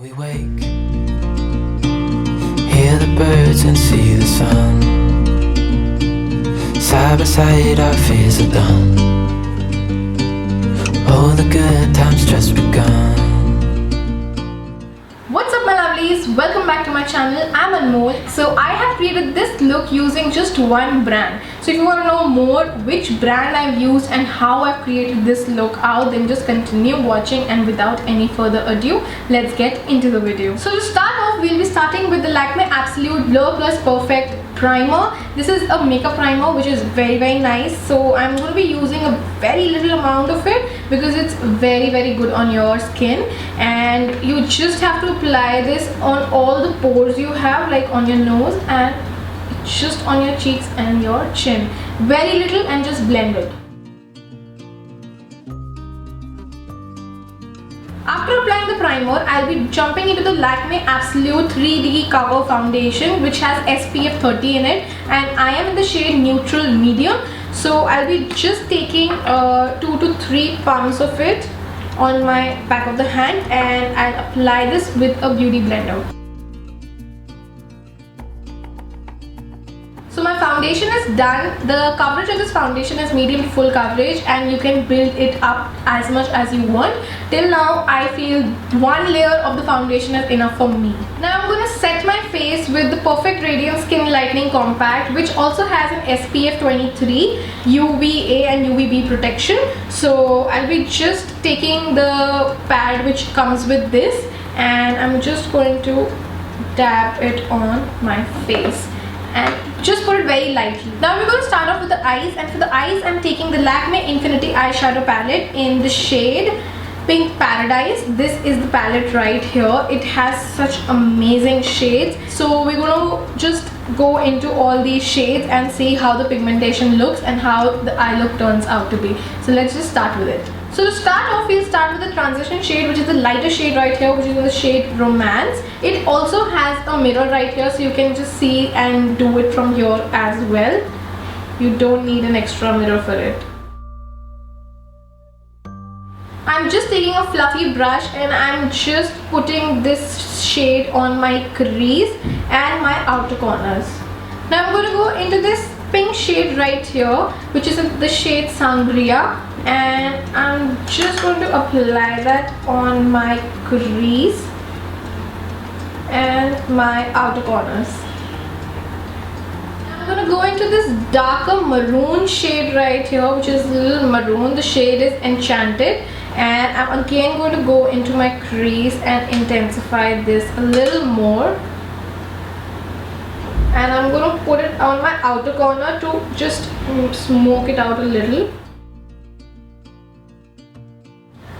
We wake, hear the birds and see the sun. Side by side our fears are done. All the good times just begun. What's up my lovelies, welcome back to my channel. I'm Anmol. So I have created this look using just one brand. So if you want to know more which brand I've used and how I've created this look out, then just continue watching, and without any further ado, let's get into the video. So to start off, we'll be starting with the Lakme Absolute Blur Plus Perfect primer. This is a makeup primer which is very nice. So I'm going to be using a very little amount of it because it's very good on your skin, and you just have to apply this on all the pores you have, like on your nose and just on your cheeks and your chin. Very little, and just blend it. After applying the primer, I'll be jumping into the Lakme Absolute 3D Cover Foundation, which has SPF 30 in it, and I am in the shade Neutral Medium. So I'll be just taking 2 to 3 pumps of it on my back of the hand, and I'll apply this with a beauty blender. So my foundation is done. The coverage of this foundation is medium to full coverage, and you can build it up as much as you want. Till now, I feel one layer of the foundation is enough for me. Now I'm going to set my face with the Perfect Radiance Skin Lightening Compact, which also has an SPF 23, UVA and UVB protection. So I'll be just taking the pad which comes with this, and I'm just going to dab it on my face and just put it very lightly. Now we're going to start off with the eyes, and for the eyes I'm taking the Lakme Infinity Eyeshadow Palette in the shade Pink Paradise. This is the palette right here. It has such amazing shades. So we're going to just go into all these shades and see how the pigmentation looks and how the eye look turns out to be. So let's just start with it. So to start off, we'll start with the transition shade, which is the lighter shade right here, which is in the shade Romance. It also has a mirror right here, so you can just see and do it from here as well. You don't need an extra mirror for it. I'm just taking a fluffy brush and I'm just putting this shade on my crease and my outer corners. Now I'm going to go into this pink shade right here, which is in the shade Sangria, and I'm just going to apply that on my crease and my outer corners. I'm going to go into this darker maroon shade right here, which is a little maroon. The shade is Enchanted, and I'm again going to go into my crease and intensify this a little more. And I'm going to put it on my outer corner to just smoke it out a little.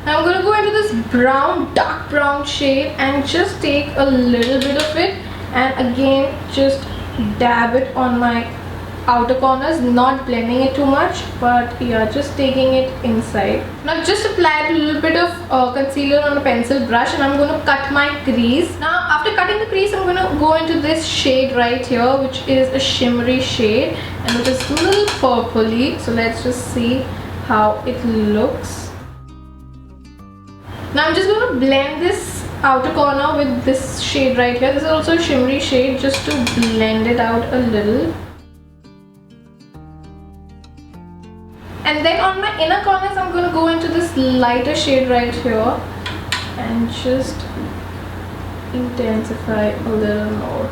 Now I'm going to go into this brown, dark brown shade and just take a little bit of it and again just dab it on my outer corners, not blending it too much, but yeah, just taking it inside. Now just applied a little bit of concealer on a pencil brush, and I'm going to cut my crease. Now after cutting the crease, I'm going to go into this shade right here, which is a shimmery shade and which is a little purpley. So let's just see how it looks. Now I'm just going to blend this outer corner with this shade right here. This is also a shimmery shade, just to blend it out a little. And then on my inner corners, I'm going to go into this lighter shade right here and just intensify a little more.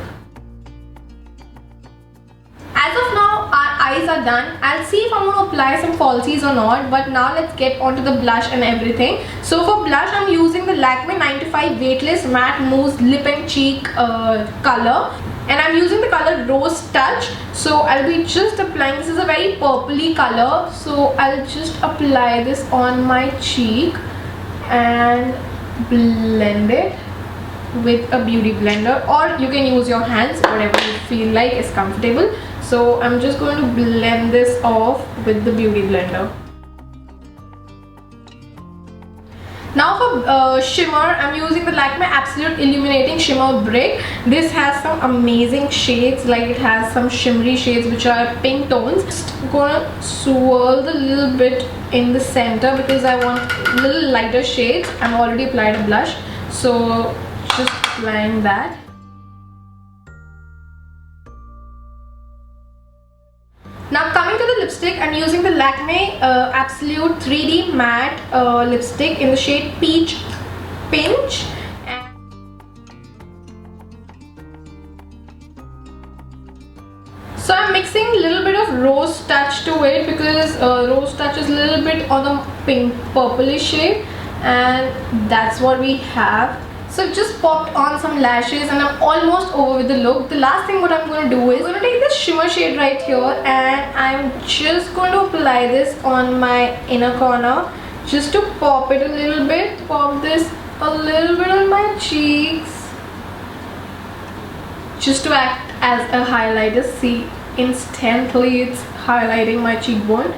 As of now, our eyes are done. I'll see if I'm going to apply some falsies or not, but now let's get onto the blush and everything. So for blush, I'm using the Lakme 9 to 5 Weightless Matte Mousse Lip and Cheek color. And I'm using the color Rose Touch. So I'll be just applying, this is a very purpley color, so I'll just apply this on my cheek and blend it with a beauty blender, or you can use your hands, whatever you feel like is comfortable. So I'm just going to blend this off with the beauty blender. Now for shimmer, I'm using the Lakme Absolute Illuminating Shimmer Brick. This has some amazing shades, like it has some shimmery shades which are pink tones. Just gonna swirl a little bit in the center because I want little lighter shades. I've already applied a blush, so just applying that. Now coming to the lipstick, I'm using the Lakme Absolute 3D Matte lipstick in the shade Peach Pinch. So I'm mixing a little bit of rose touch to it because rose touch is a little bit on the pink purplish shade, and that's what we have. So just popped on some lashes and I'm almost over with the look. The last thing what I'm going to do is I'm going to take this shimmer shade right here and I'm just going to apply this on my inner corner just to pop it a little bit. Pop this a little bit on my cheeks just to act as a highlighter. See, instantly it's highlighting my cheekbone.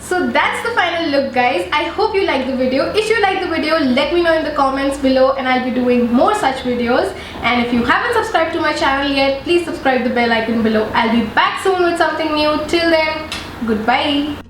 So that's the final look, guys. I hope you liked the video. If you liked the video, let me know in the comments below and I'll be doing more such videos. And if you haven't subscribed to my channel yet, please subscribe the bell icon below. I'll be back soon with something new. Till then, goodbye.